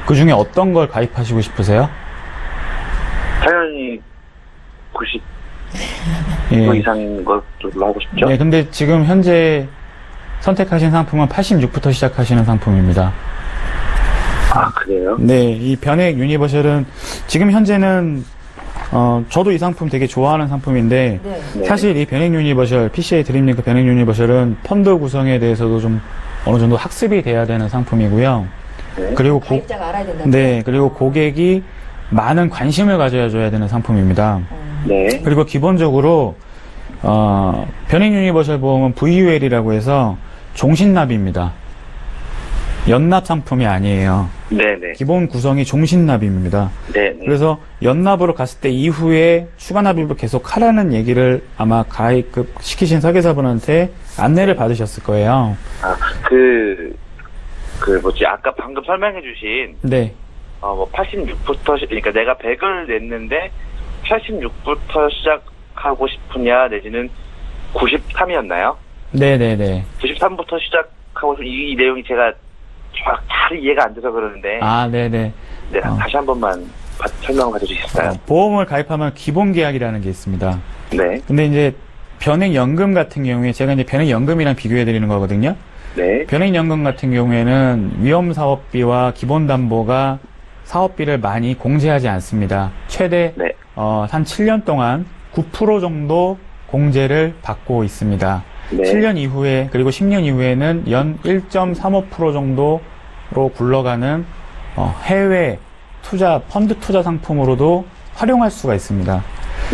그 중에 어떤 걸 가입하시고 싶으세요? 당연히 90 예. 이상인 것들로 하고 싶죠. 네, 근데 지금 현재 선택하신 상품은 86부터 시작하시는 상품입니다. 아, 그래요? 네, 이 변액 유니버셜은 지금 현재는 저도 이 상품 되게 좋아하는 상품인데 네. 사실 이 변액 유니버셜, PCA 드림링크 변액 유니버셜은 펀드 구성에 대해서도 좀 어느 정도 학습이 돼야 되는 상품이고요. 네. 그리고 가입자가 알아야 된다. 네, 그리고 고객이 많은 관심을 가져줘야 되는 상품입니다. 네. 그리고 기본적으로 변액 유니버셜 보험은 VUL이라고 해서 종신납입니다. 연납 상품이 아니에요. 네네. 기본 구성이 종신납입니다. 네네. 그래서 연납으로 갔을 때 이후에 추가 납입을 계속 하라는 얘기를 아마 가입 시키신 설계사분한테 안내를 받으셨을 거예요. 아까 방금 설명해주신, 네. 86부터, 그러니까 내가 100을 냈는데, 86부터 시작하고 싶으냐, 내지는 93이었나요? 네네네. 93부터 시작하고, 이 내용이 제가 잘 이해가 안 돼서 그러는데, 아, 네네. 네, 다시 한 번만 설명 가져주실까요? 보험을 가입하면 기본 계약이라는 게 있습니다. 네. 근데 이제 변액연금 같은 경우에 제가 이제 변액연금이랑 비교해 드리는 거거든요. 네. 변액연금 같은 경우에는 위험사업비와 기본담보가 사업비를 많이 공제하지 않습니다. 최대 네. 한 7년 동안 9% 정도 공제를 받고 있습니다. 네. 7년 이후에 그리고 10년 이후에는 연 1.35% 정도로 굴러가는 해외 투자 펀드 투자 상품으로도 활용할 수가 있습니다.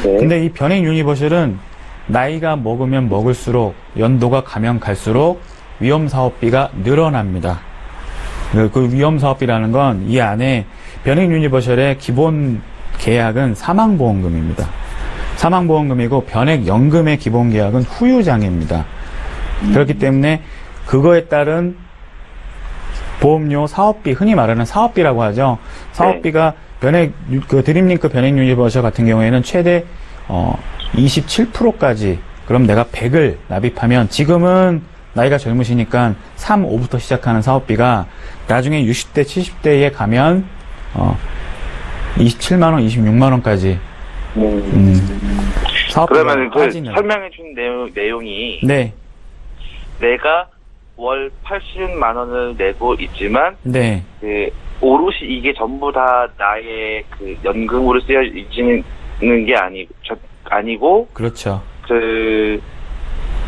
네. 근데 이 변액 유니버셜은 나이가 먹으면 먹을수록 연도가 가면 갈수록 위험 사업비가 늘어납니다. 그 위험 사업비라는 건 이 안에 변액 유니버셜의 기본 계약은 사망보험금입니다. 사망보험금이고 변액 연금의 기본 계약은 후유장애입니다. 그렇기 때문에 그거에 따른 보험료 사업비, 흔히 말하는 사업비라고 하죠. 사업비가 드림링크 변액 유니버셜 같은 경우에는 최대 27%까지, 그럼 내가 100을 납입하면 지금은 나이가 젊으시니까 3, 5부터 시작하는 사업비가 나중에 60대, 70대에 가면 27만원, 26만원까지 사업비가 그러면 빠지는. 설명해준 내용이 네. 내가 월 80만 원을 내고 있지만 네. 그 오롯이 이게 전부 다 나의 그 연금으로 쓰여지는 게 아니고 그렇죠. 그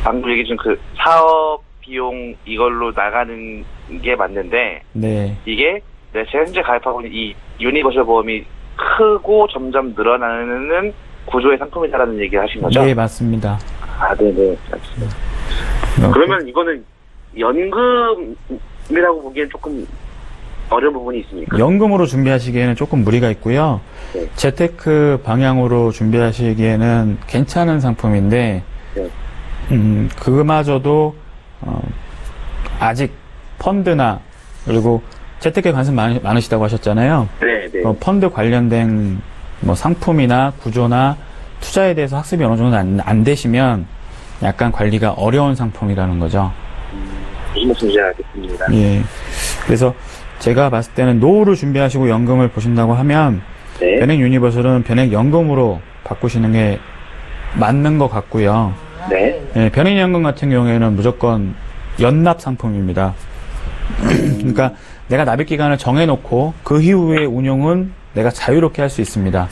방금 얘기 중 그 사업 비용 이걸로 나가는 게 맞는데 네. 이게 제가 현재 가입하고 있는 이 유니버설 보험이 크고 점점 늘어나는 구조의 상품이다라는 얘기를 하신 거죠? 네, 맞습니다. 아, 네네. 알겠습니다. 그러면 이거는 연금이라고 보기엔 조금 어려운 부분이 있습니까? 연금으로 준비하시기에는 조금 무리가 있고요. 네. 재테크 방향으로 준비하시기에는 괜찮은 상품인데, 네. 그마저도 아직 펀드나 그리고 재테크에 관심 많으시다고 하셨잖아요. 네, 네. 펀드 관련된 뭐 상품이나 구조나 투자에 대해서 학습이 어느 정도 안 되시면 약간 관리가 어려운 상품이라는 거죠. 무슨 말씀인지 알겠습니다. 예. 그래서 제가 봤을 때는 노후를 준비하시고 연금을 보신다고 하면 네. 변액 유니버설은 변액 연금으로 바꾸시는 게 맞는 것 같고요. 네. 예, 변액 연금 같은 경우에는 무조건 연납 상품입니다. 그러니까 내가 납입 기간을 정해놓고 그 이후의 운용은 내가 자유롭게 할 수 있습니다.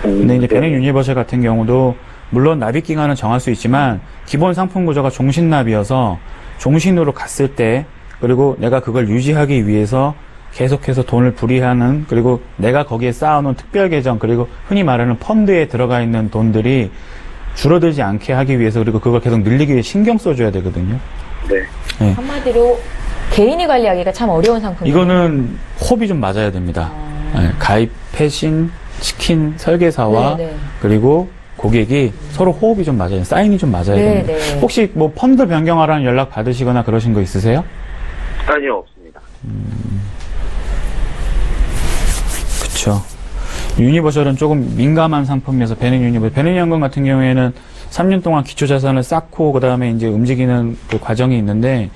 근데 이제 변액 유니버설 같은 경우도 물론 납입 기간은 정할 수 있지만 기본 상품 구조가 종신납이어서 종신으로 갔을 때 그리고 내가 그걸 유지하기 위해서 계속해서 돈을 불이하는 그리고 내가 거기에 쌓아놓은 특별 계정 그리고 흔히 말하는 펀드에 들어가 있는 돈들이 줄어들지 않게 하기 위해서 그리고 그걸 계속 늘리기 위해 신경 써줘야 되거든요. 네. 네. 한마디로 개인이 관리하기가 참 어려운 상품이에요. 이거는 호흡이 좀 맞아야 됩니다. 네, 가입, 패신, 치킨, 설계사와 네, 네. 그리고 고객이 서로 호흡이 좀 맞아야 돼요. 사인이 좀 맞아야 네, 됩니다. 네. 혹시 뭐 펀드 변경하라는 연락 받으시거나 그러신 거 있으세요? 아니요, 없습니다. 그쵸. 유니버설은 조금 민감한 상품이어서 변액 유니버설. 변액 연금 같은 경우에는 3년 동안 기초자산을 쌓고 그 다음에 이제 움직이는 그 과정이 있는데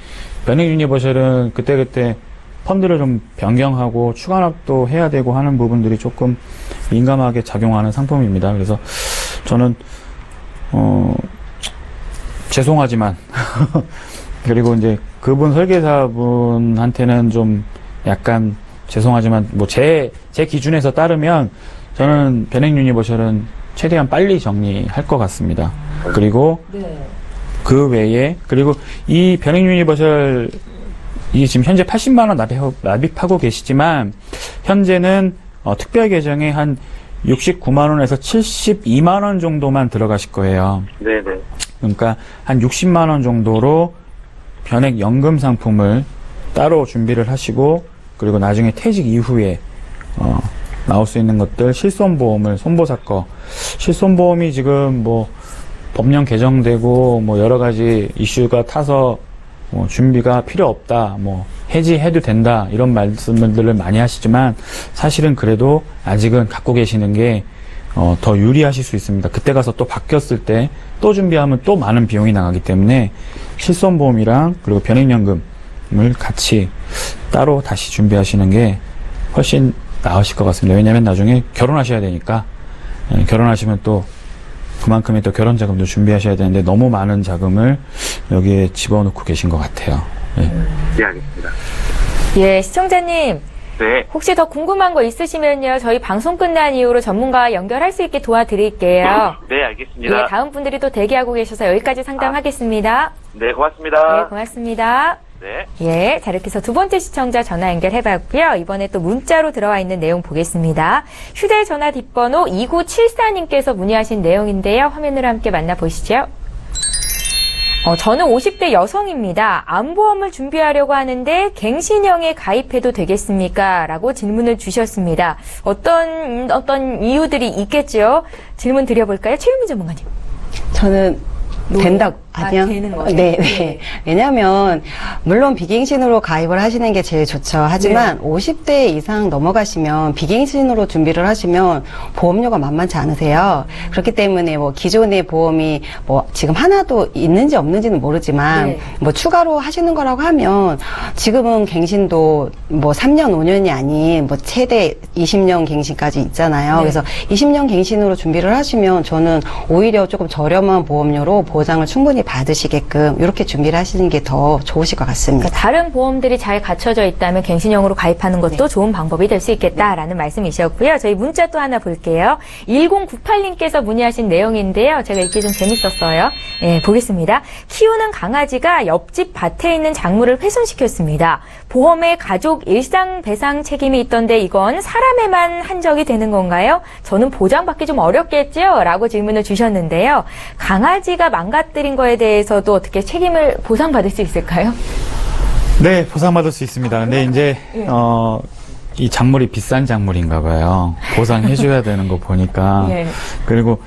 변액 유니버설은 그때그때 펀드를 좀 변경하고 추가납도 해야 되고 하는 부분들이 조금 민감하게 작용하는 상품입니다. 그래서 저는 죄송하지만 그리고 이제 그분 설계사분한테는 좀 약간 죄송하지만 뭐 제 기준에서 따르면 저는 변액 유니버설은 최대한 빨리 정리할 것 같습니다. 그리고 네. 그 외에 그리고 이 변액 유니버설 이 지금 현재 80만 원 납입하고 계시지만 현재는 특별 계정에 한 69만 원에서 72만 원 정도만 들어가실 거예요. 네네. 그러니까 한 60만 원 정도로 변액 연금 상품을 따로 준비를 하시고 그리고 나중에 퇴직 이후에 나올 수 있는 것들 실손보험을 손보사거 실손보험이 지금 뭐 법령 개정되고 뭐 여러 가지 이슈가 타서 뭐 준비가 필요 없다, 뭐 해지해도 된다 이런 말씀들을 많이 하시지만 사실은 그래도 아직은 갖고 계시는 게 더 유리하실 수 있습니다. 그때 가서 또 바뀌었을 때 또 준비하면 또 많은 비용이 나가기 때문에 실손보험이랑 그리고 변액연금을 같이 따로 다시 준비하시는 게 훨씬 나으실 것 같습니다. 왜냐하면 나중에 결혼하셔야 되니까 결혼하시면 또 그만큼의 또 결혼 자금도 준비하셔야 되는데 너무 많은 자금을 여기에 집어넣고 계신 것 같아요. 네. 네, 알겠습니다. 예, 시청자님. 네. 혹시 더 궁금한 거 있으시면요. 저희 방송 끝난 이후로 전문가 연결할 수 있게 도와드릴게요. 네, 알겠습니다. 예, 다음 분들이 또 대기하고 계셔서 여기까지 상담하겠습니다. 네, 고맙습니다. 네, 고맙습니다. 네. 예, 자, 이렇게 해서 두 번째 시청자 전화 연결해봤고요. 이번에 또 문자로 들어와 있는 내용 보겠습니다. 휴대전화 뒷번호 2974님께서 문의하신 내용인데요. 화면으로 함께 만나보시죠. 저는 50대 여성입니다. 암보험을 준비하려고 하는데 갱신형에 가입해도 되겠습니까? 라고 질문을 주셨습니다. 어떤 이유들이 있겠죠? 질문 드려볼까요? 최유미 전문가님. 저는 된다. 아니요. 되는 거죠? 네, 네. 왜냐하면 물론 비갱신으로 가입을 하시는 게 제일 좋죠. 하지만 50대 이상 넘어가시면 비갱신으로 준비를 하시면 보험료가 만만치 않으세요. 그렇기 때문에 뭐 기존의 보험이 뭐 지금 하나도 있는지 없는지는 모르지만 네. 뭐 추가로 하시는 거라고 하면 지금은 갱신도 뭐 3년, 5년이 아닌 뭐 최대 20년 갱신까지 있잖아요. 네. 그래서 20년 갱신으로 준비를 하시면 저는 오히려 조금 저렴한 보험료로 보장을 충분히 충분히 받으시게끔 이렇게 준비를 하시는 게 더 좋으실 것 같습니다. 그러니까 다른 보험들이 잘 갖춰져 있다면 갱신형으로 가입하는 것도 네. 좋은 방법이 될 수 있겠다라는 말씀이셨고요. 저희 문자 또 하나 볼게요. 1098님께서 문의하신 내용인데요. 제가 읽기 좀 재밌었어요. 예, 보겠습니다. 키우는 강아지가 옆집 밭에 있는 작물을 훼손시켰습니다. 보험에 가족 일상 배상 책임이 있던데 이건 사람에만 한정이 되는 건가요? 저는 보장받기 좀 어렵겠지요? 라고 질문을 주셨는데요. 강아지가 망가뜨린 거에 대해서도 어떻게 책임을 보상받을 수 있을까요? 네, 보상받을 수 있습니다. 근데 이제 이 작물이 비싼 작물인가 봐요. 보상해줘야 되는 거 보니까. 예. 그리고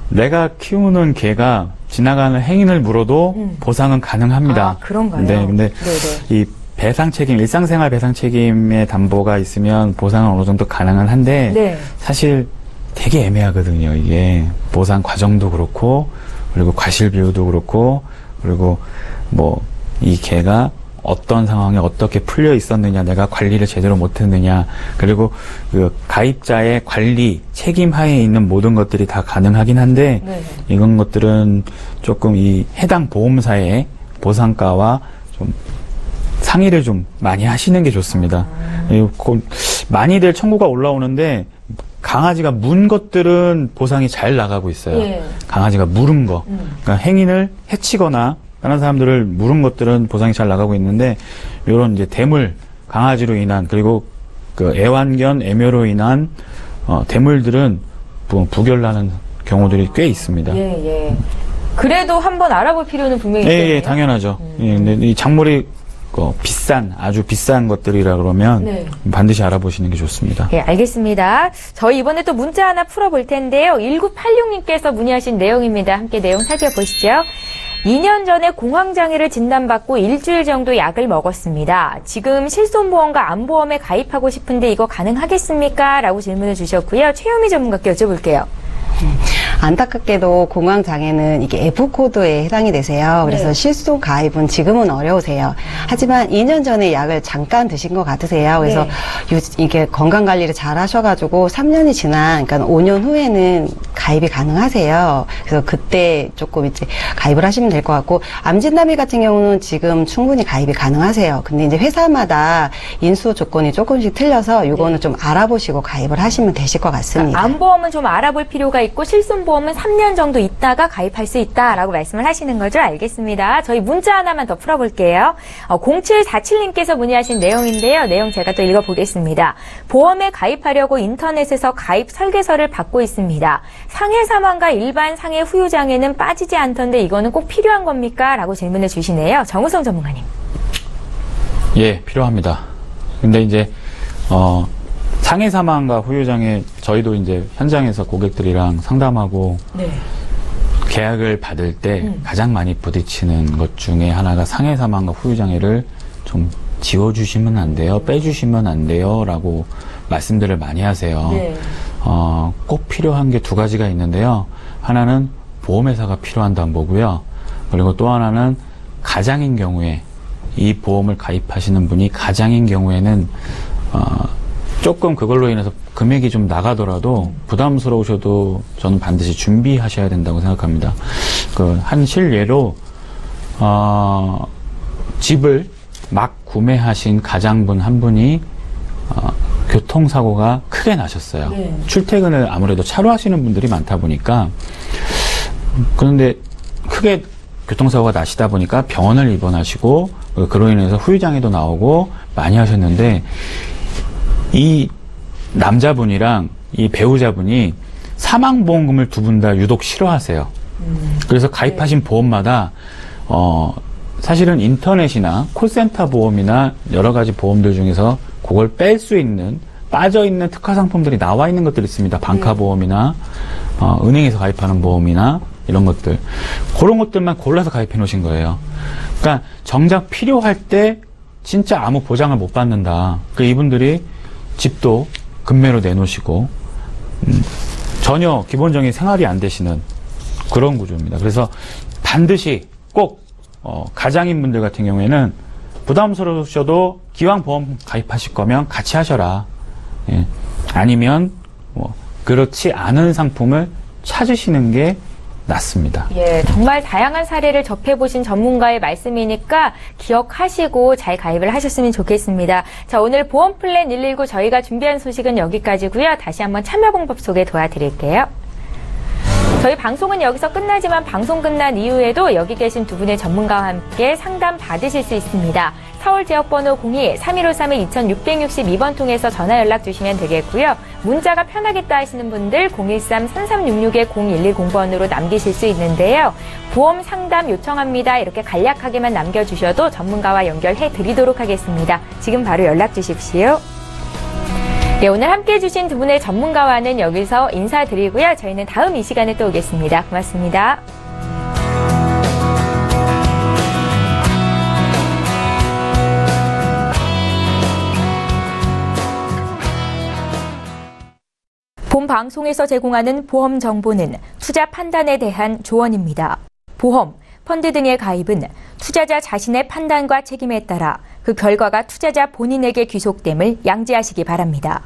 내가 키우는 개가 지나가는 행인을 물어도 보상은 가능합니다. 아, 그런가요? 네, 근데 네네. 이 배상 책임, 일상생활 배상 책임의 담보가 있으면 보상은 어느 정도 가능은 한데 네. 사실 되게 애매하거든요. 이게 보상 과정도 그렇고 그리고 과실 비율도 그렇고 그리고 뭐 이 개가 어떤 상황에 어떻게 풀려 있었느냐, 내가 관리를 제대로 못했느냐, 그리고 그 가입자의 관리 책임 하에 있는 모든 것들이 다 가능하긴 한데 네. 이런 것들은 조금 이 해당 보험사의 보상가와 좀 상의를 좀 많이 하시는 게 좋습니다. 많이들 청구가 올라오는데 강아지가 문 것들은 보상이 잘 나가고 있어요. 예. 강아지가 물은 거, 그러니까 행인을 해치거나 다른 사람들을 물은 것들은 보상이 잘 나가고 있는데 이런 이제 대물, 강아지로 인한 그리고 그 애완견, 애묘로 인한 대물들은 부결나는 경우들이 꽤 있습니다. 예, 예. 그래도 한번 알아볼 필요는 분명히 있겠네요. 예, 당연하죠. 예, 근데 이 작물이 아주 비싼 것들이라 그러면 네. 반드시 알아보시는 게 좋습니다. 예, 알겠습니다. 저희 이번에 또 문자 하나 풀어볼 텐데요. 1986님께서 문의하신 내용입니다. 함께 내용 살펴보시죠. 2년 전에 공황장애를 진단받고 일주일 정도 약을 먹었습니다. 지금 실손보험과 암보험에 가입하고 싶은데 이거 가능하겠습니까? 라고 질문을 주셨고요. 최현미 전문가께 여쭤볼게요. 안타깝게도 공황장애는 이게 F코드에 해당이 되세요. 그래서 네. 실손 가입은 지금은 어려우세요. 하지만 2년 전에 약을 잠깐 드신 것 같으세요. 그래서 네. 이게 건강관리를 잘 하셔가지고 3년이 지난, 그러니까 5년 후에는 가입이 가능하세요. 그래서 그때 조금 이제 가입을 하시면 될 것 같고, 암진단비 같은 경우는 지금 충분히 가입이 가능하세요. 근데 이제 회사마다 인수 조건이 조금씩 틀려서 이거는 좀 알아보시고 가입을 하시면 되실 것 같습니다. 암보험은 좀 알아볼 필요가 있고 실손보험은 3년 정도 있다가 가입할 수 있다라고 말씀을 하시는 거죠. 알겠습니다. 저희 문자 하나만 더 풀어볼게요. 0747님께서 문의하신 내용인데요. 내용 제가 또 읽어보겠습니다. 보험에 가입하려고 인터넷에서 가입 설계서를 받고 있습니다. 상해 사망과 일반 상해 후유장애는 빠지지 않던데 이거는 꼭 필요한 겁니까? 라고 질문을 주시네요. 정우성 전문가님. 예, 필요합니다. 근데 이제 상해 사망과 후유장애 저희도 이제 현장에서 고객들이랑 상담하고 네. 계약을 받을 때 가장 많이 부딪히는 것 중에 하나가 상해 사망과 후유장애를 좀 지워주시면 안 돼요, 빼주시면 안 돼요 라고 말씀들을 많이 하세요. 네. 꼭 필요한 게 두 가지가 있는데요. 하나는 보험회사가 필요한 담보고요. 그리고 또 하나는 가장인 경우에 이 보험을 가입하시는 분이 가장인 경우에는 조금 그걸로 인해서 금액이 좀 나가더라도 부담스러우셔도 저는 반드시 준비하셔야 된다고 생각합니다. 한 실례로 집을 막 구매하신 가장분 한 분이 교통사고가 크게 나셨어요. 네. 출퇴근을 아무래도 차로 하시는 분들이 많다 보니까, 그런데 크게 교통사고가 나시다 보니까 병원을 입원하시고 그로 인해서 후유장애도 나오고 많이 하셨는데, 이 남자분이랑 이 배우자분이 사망보험금을 두 분 다 유독 싫어하세요. 그래서 가입하신 보험마다 사실은 인터넷이나 콜센터 보험이나 여러 가지 보험들 중에서 그걸 뺄 수 있는, 빠져있는 특화 상품들이 나와 있는 것들이 있습니다. бан카보험이나 은행에서 가입하는 보험이나 이런 것들, 그런 것들만 골라서 가입해 놓으신 거예요. 그러니까 정작 필요할 때 진짜 아무 보장을 못 받는다. 이분들이 집도 급매로 내놓으시고 전혀 기본적인 생활이 안 되시는 그런 구조입니다. 그래서 반드시 꼭 가장인 분들 같은 경우에는 부담스러우셔도 기왕 보험 가입하실 거면 같이 하셔라. 예. 아니면 그렇지 않은 상품을 찾으시는 게 낮습니다. 예, 정말 다양한 사례를 접해보신 전문가의 말씀이니까 기억하시고 잘 가입을 하셨으면 좋겠습니다. 자, 오늘 보험 플랜 119 저희가 준비한 소식은 여기까지고요. 다시 한번 참여 방법 소개 도와드릴게요. 저희 방송은 여기서 끝나지만 방송 끝난 이후에도 여기 계신 두 분의 전문가와 함께 상담 받으실 수 있습니다. 서울 지역번호 02-3153-2662번 통해서 전화 연락 주시면 되겠고요. 문자가 편하겠다 하시는 분들 013-3366-0110번으로 남기실 수 있는데요. 보험 상담 요청합니다. 이렇게 간략하게만 남겨주셔도 전문가와 연결해 드리도록 하겠습니다. 지금 바로 연락 주십시오. 네, 오늘 함께해 주신 두 분의 전문가와는 여기서 인사드리고요. 저희는 다음 이 시간에 또 오겠습니다. 고맙습니다. 본 방송에서 제공하는 보험 정보는 투자 판단에 대한 조언입니다. 보험, 펀드 등의 가입은 투자자 자신의 판단과 책임에 따라 그 결과가 투자자 본인에게 귀속됨을 양지하시기 바랍니다.